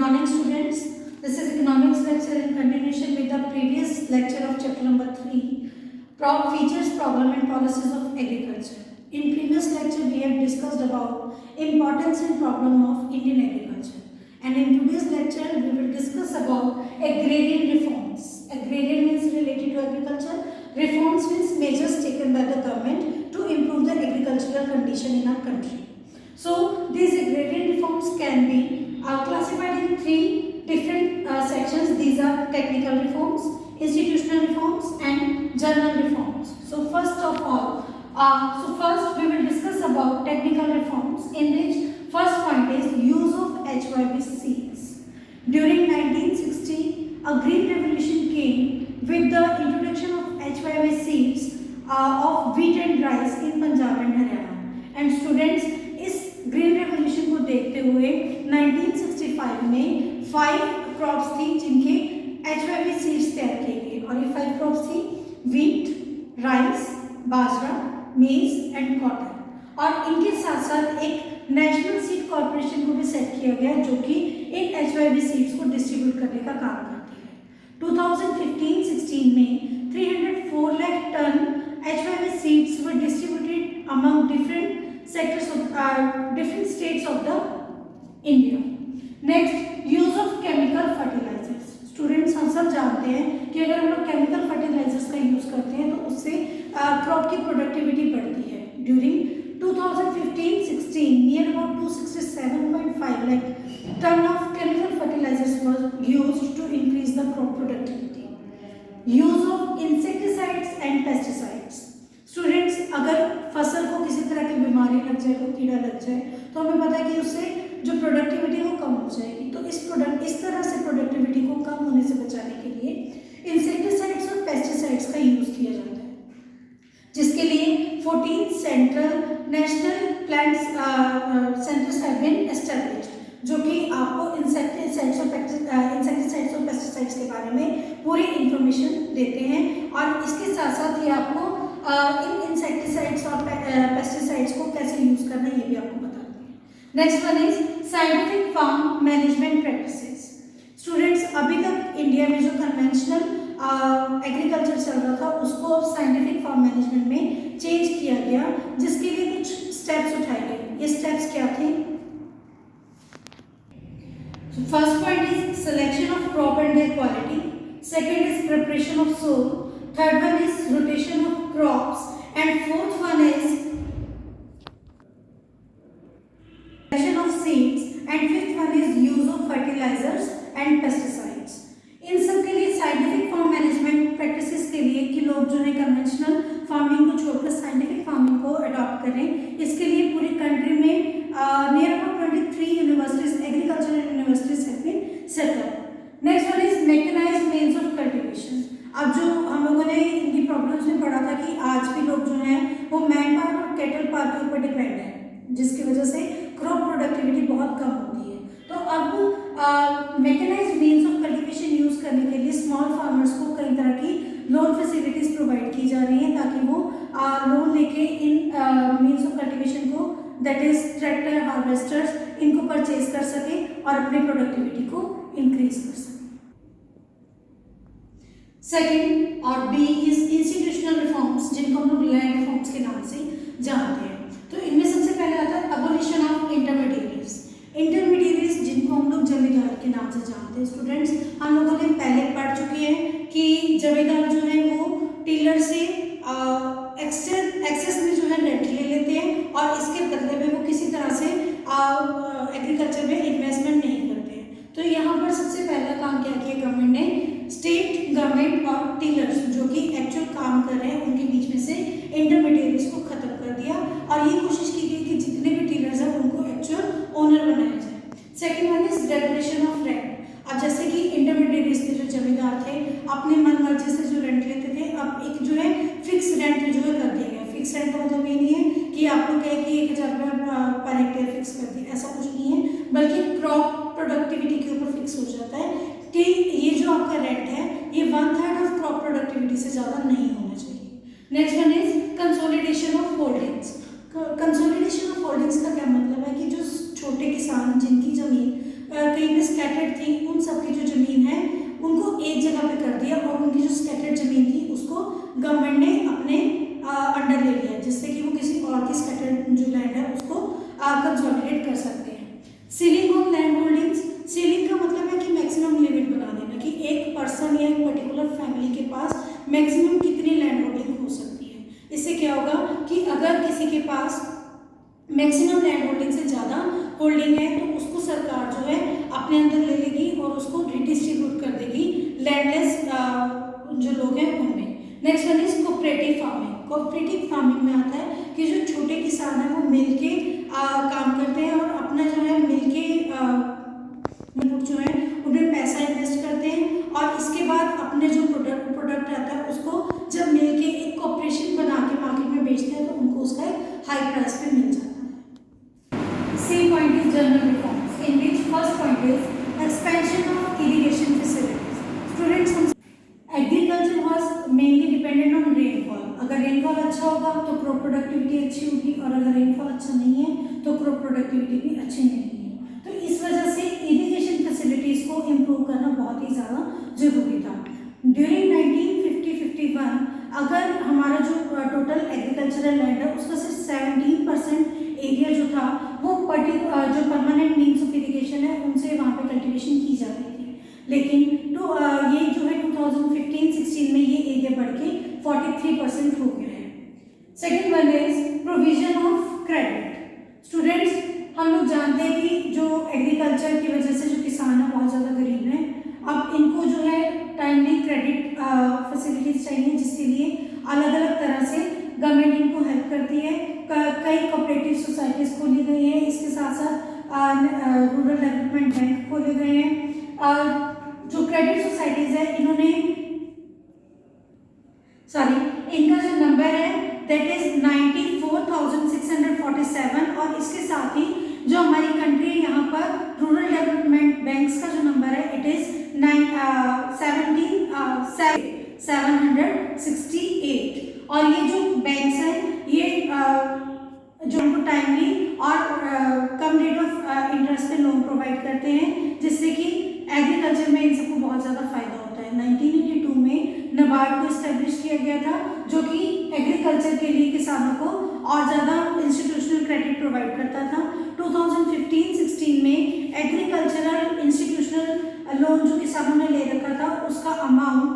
morning students. This is economics lecture in continuation with the previous lecture of chapter number 3, features, problem and policies of agriculture. In previous lecture we have discussed about importance and problem of Indian agriculture, and in today's lecture we will discuss about agrarian reforms. Agrarian means related to agriculture, reforms means measures taken by the government to improve the agricultural condition in our country. So these agrarian reforms can be classified in 3 different sections. These are technical reforms, institutional reforms and general reforms. So first of all, first we will discuss about technical reforms, in which first point is use of HYV seeds. During 1960, a green revolution came with the introduction of HYV seeds of wheat and rice in Punjab and Haryana. And students, इस green revolution को देखते हुए 1965 में 5 crops थी जिनके HYV seeds तैयार किए गए, और ये 5 क्रॉप्स थी व्हीट, राइस, बाजरा, मेज एंड कॉटन. और इनके साथ साथ एक नेशनल सीड कॉर्पोरेशन को भी सेट किया गया जो कि इन HYV सीड्स को डिस्ट्रीब्यूट करने का काम करती है. 2015-16 में 304 lakh ton HYV seeds were distributed among different sectors of different states of the India. Next, use of chemical fertilizers. Students, हम सब जानते हैं कि अगर हम लोग chemical fertilizers का यूज करते हैं तो उससे क्रॉप की प्रोडक्टिविटी बढ़ती है. During 2015-16, near about 267.5 lakh ton of chemical fertilizers was used to increase the crop productivity. Use of insecticides and pesticides. Students, अगर फसल को किसी तरह की बीमारी लग जाए, कोई कीड़ा लग जाए, तो हमें पता है कि उससे जो प्रोडक्टिविटी है वो कम हो जाएगी. तो इस तरह से प्रोडक्टिविटी को कम होने से बचाने के लिए इंसेक्टिसाइड्स और पेस्टिसाइड्स का यूज किया जाता है, जिसके लिए 14 central national plant centres have been established, जो कि आपको इंसेक्टिसाइड्स और पेस्टिसाइड्स के बारे में पूरी इंफॉर्मेशन देते हैं. और इसके साथ साथ ये आपको इन इंसेक्टिसाइड्स और पेस्टिसाइड्स को कैसे यूज करना है ये भी आपको बताते हैं. Next one is scientific farm management practices. Students, अभी तक इंडिया में जो कन्वेंशनल एग्रीकल्चर चल रहा था उसको अब साइंटिफिक फार्म मैनेजमेंट में चेंज किया गया, जिसके लिए कुछ स्टेप्स उठाए गए. ये स्टेप्स क्या थे? First point is selection of crop and their quality. Second is preparation of soil. Third one is rotation of crops, and fourth one is selection of seeds, and fifth one is use of fertilizers and pesticides. इन सब के लिए scientific farm management practices के लिए कि लोग जो है conventional farming को छोड़कर साइंटिफिक फार्मिंग को अडॉप्ट करें, इसके लिए पूरी कंट्री में near about 23 universities, agricultural universities have been set up. Next one is mechanised means of cultivation. अब जो हम लोगों ने इनकी प्रॉब्लम्स में पढ़ा था कि आज भी लोग जो हैं वो मैन पावर और कैटल पावर के ऊपर डिपेंड है, जिसकी वजह से क्रॉप प्रोडक्टिविटी बहुत कम होती है. तो अब mechanised means of cultivation use करने के लिए स्मॉल फार्मर्स को कई तरह की लोन फैसिलिटीज प्रोवाइड की जा रही हैं ताकि वो लोन लेके इन मीन्स ऑफ कल्टीवेशन को, दैट इज ट्रैक्टर, हार्वेस्टर्स, इनको परचेज कर सके और अपनी प्रोडक्टिविटी को इंक्रीज कर सके. सेकेंड और बी इज इंस्टीट्यूशनल रिफॉर्म्स, जिनको हम लोग लैंड रिफॉर्म्स के नाम से जानते हैं. तो इनमें सबसे पहले आता है अबोलिशन ऑफ इंटरमीडिएरीज. इंटरमीडिएरीज जिनको हम लोग जमींदार के नाम से जानते हैं. स्टूडेंट्स, हम लोगों ने पहले पढ़ चुके हैं कि जमींदार जो है वो टीलर से एक्सेस में जो है रेंट ले लेते हैं और इसके बदले में वो किसी तरह से एग्रीकल्चर में इन्वेस्टमेंट नहीं करते हैं. तो यहाँ पर सबसे पहला काम क्या किया गवर्नमेंट ने, स्टेट गवर्नमेंट और टीलर्स जो कि एक्चुअल काम कर रहे हैं उनके बीच में से इंटरमीडिएरीज को खत्म कर दिया, और ये कोशिश की गई कि जितने भी टीलर्स हैं उनको एक्चुअल ओनर बनाया जाए. Second one is regulation of rent. अब जैसे कि इंटरमीडिएरीज थे जो जमींदार थे अपने मन मर्जी से जो रेंट लेते थे, अब एक जो है फिक्स रेंट जो है कर दिया गया. फिक्स रेंट का मतलब ये नहीं है कि आप लोग कहें कि 1000 रुपये पर हेक्टेयर फिक्स कर दिया, ऐसा कुछ नहीं है, बल्कि क्रॉप प्रोडक्टिविटी के ऊपर फिक्स हो जाता है कि ये जो आपका रेंट है ये 1/3 ऑफ क्रॉप प्रोडक्टिविटी से ज़्यादा नहीं होना चाहिए. Next one is consolidation of holdings. Consolidation of holdings का क्या मतलब है कि जो छोटे किसान जिनकी ज़मीन कहीं पे स्कैटर्ड थी दिया और उनकी जो स्कैटर्ड जमीन थी उसको गवर्नमेंट ने अपने अंडर ले लिया, जिससे कि वो किसी और की स्कैटर्ड जो लैंड है उसको कंसोलिडेट कर सकते हैं। Ceiling on land holdings, ceiling का मतलब है कि मैक्सिमम लिमिट बना देना कि एक पर्सन या एक पर्टिकुलर फैमिली के पास मैक्सिमम कितनी लैंड होल्डिंग हो सकती है। इससे क्या होगा कि अगर किसी के पास मैक्सिमम लैंड होल्डिंग से ज़्यादा होल्डिंग है तो उसको सरकार जो है अपने अंदर ले लेगी और उसको रिडिस्ट्रीब्यूट कर देगी लैंडलेस जो लोग हैं उनमें। Next one is cooperative farming. Cooperative farming में आता है कि जो छोटे किसान हैं वो मिलके काम करते हैं और अपना जो है मिलके जो है उन्हें पैसा इन्वेस्ट करते हैं और इसके बाद अपने जो प्रोडक्ट आता है उसको जब मिलके एक कॉर्पोरेशन बना के मार्केट में बेचते हैं तो उनको उसका एक हाई प्राइस पे मिल जाता है। Same point is general reforms in which first point is expansion of irrigation facilities. Students, agriculture was mainly dependent on rainfall. अगर रेनफॉल अच्छा होगा तो क्रॉप प्रोडक्टिविटी अच्छी होगी और अगर रेनफॉल अच्छा नहीं है तो क्रॉप प्रोडक्टिविटी भी अच्छी नहीं है। तो इस वजह से इरिगेशन फैसिलिटीज को इम्प्रूव करना बहुत ही ज़्यादा जरूरी था। ड्यूरिंग 1950-51 अगर हमारा जो टोटल एग्रीकल्चरल लैंड है उसका सिर्फ 17% एरिया जो था वो जो परमानेंट मीन्स ऑफ इरिगेशन है उनसे वहाँ पे कल्टीवेशन की जा रही थी, लेकिन ये जो है 2015-16 में ये एरिया बढ़ के 43% हो गया है। Second one is provision of credit. Students, हम लोग जानते हैं कि जो एग्रीकल्चर की वजह से जो किसान है बहुत ज़्यादा गरीब हैं, अब इनको जो है टाइमली क्रेडिट फैसिलिटीज चाहिए जिसके लिए अलग अलग तरह से गवर्नमेंट इनको हेल्प करती है। कई कोऑपरेटिव सोसाइटीज़ खोली गई हैं, इसके साथ साथ रूरल डेवलपमेंट बैंक खोले गए हैं। जो क्रेडिट सोसाइटीज़ है इनका जो नंबर है दैट इज 94,647 और इसके साथ ही जो हमारी कंट्री है यहाँ पर रूरल डेवलपमेंट बैंक्स का जो नंबर है इट इज 768 और ये जो बैंक्स हैं ये जो उनको टाइमली और कम रेट ऑफ इंटरेस्ट पे लोन प्रोवाइड करते हैं जिससे कि एग्रीकल्चर में इन सबको बहुत ज़्यादा फायदा होता है। 1982 में नाबार्ड को इस्टेब्लिश किया गया था जो कि एग्रीकल्चर के लिए किसानों को और ज़्यादा इंस्टीट्यूशनल क्रेडिट प्रोवाइड करता था। 2015-16 में एग्रीकल्चरल इंस्टीट्यूशनल लोन जो किसानों ने ले रखा था उसका अमाउंट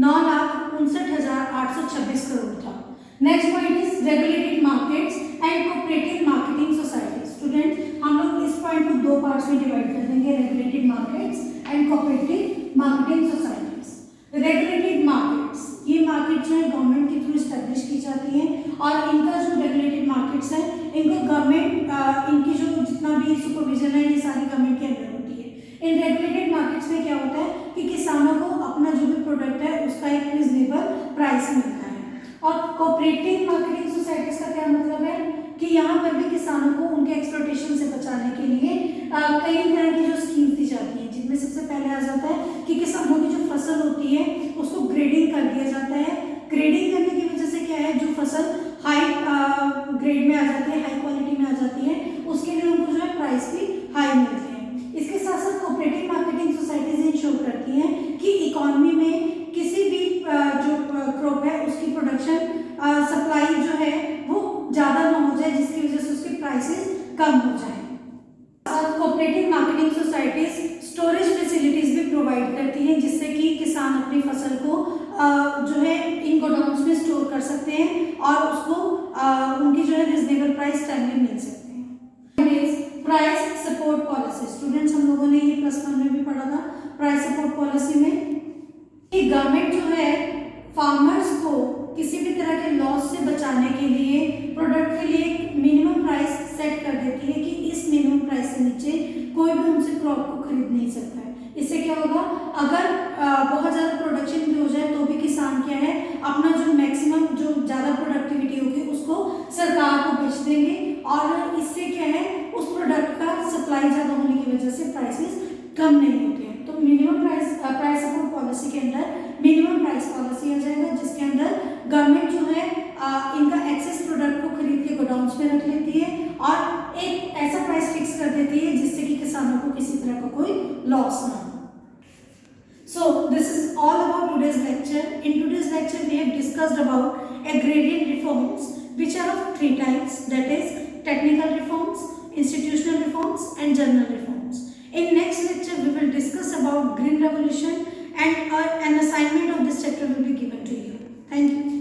9,59,826 करोड़ था। Next point is regulated markets and cooperative marketing society. Student, हम लोग इस पॉइंट को दो पार्ट्स में डिवाइड कर देंगे, regulated markets and cooperative marketing societies. Regulated markets, ये मार्केट जो है गवर्नमेंट के थ्रू इस्टेब्लिश की जाती हैं और इनका जो रेगुलेटेड मार्केट्स है इनको गवर्नमेंट इनकी जो जितना भी सुपरविजन है ये सारी गवर्नमेंट के अंदर होती है। इन रेगुलेटेड मार्केट्स में क्या होता है कि किसानों को अपना जो भी प्रोडक्ट है उसका एक रिजनेबल प्राइस मिलता है। और कोऑपरेटिव मार्केटिंग सोसाइटीज का क्या मतलब है कि यहाँ पर भी किसानों को उनके एक्सप्लॉयटेशन से बचाने के लिए कई तरह की जो स्कीम्स दी जाती हैं, जिनमें सबसे पहले आ जाता है कि किसानों की जो फसल होती है उसको ग्रेडिंग कर दिया जाता है। ग्रेडिंग करने की वजह से क्या है, जो फसल हाई ग्रेड में आ जाती है, हाई क्वालिटी में आ जाती है, उसके लिए उनको जो है प्राइस भी हाई मिलते हैं। इसके साथ साथ कोऑपरेटिव मार्केटिंग सोसाइटीज इंश्योर करती हैं कि इकोनॉमी में किसी भी जो क्रॉप है उसकी प्रोडक्शन सप्लाई जो है वो ज़्यादा ना हो जाए जिसकी वजह से उसके प्राइसेस कम हो जाए। Cooperative marketing societies storage facilities भी प्रोवाइड करती हैं जिससे कि किसान अपनी फसल को जो है इन गोडाउन्स में स्टोर कर सकते हैं और उसको उनकी जो है रिजनेबल प्राइस टाइमली मिल सकते हैं। Price support policy. स्टूडेंट्स, हम लोगों ने ये +1 में भी पढ़ा था प्राइस सपोर्ट पॉलिसी में कि गवर्नमेंट जो है फार्मर्स को किसी भी तरह के लॉस से बचाने के लिए प्रोडक्ट के लिए एक मिनिमम प्राइस सेट कर देती है कि इस मिनिमम प्राइस से नीचे कोई भी उनसे क्रॉप को खरीद नहीं सकता है। इससे क्या होगा, अगर बहुत ज़्यादा प्रोडक्शन भी हो जाए तो भी किसान क्या है अपना जो मैक्सिमम जो ज़्यादा प्रोडक्टिविटी होगी उसको सरकार को बेच देंगे और इससे क्या है उस प्रोडक्ट का सप्लाई ज़्यादा होने की वजह से प्राइसेस कम नहीं होते हैं। तो मिनिमम प्राइस सपोर्ट पॉलिसी के अंदर मिनिमम प्राइस पॉलिसी आ जाएगा जिसके अंदर गवर्नमेंट जो है इनका एक्सेस प्रोडक्ट को खरीद के गोडाउन्स में रख लेती है और एक ऐसा प्राइस फिक्स कर देती है जिससे कि किसानों को किसी तरह का कोई लॉस ना हो। So this is all about today's lecture. In today's lecture we have discussed about agrarian reforms which are of three types, that is technical reforms, institutional reforms and general reforms. In next lecture we will discuss about green revolution and an assignment of this chapter will be given to you. Thank you.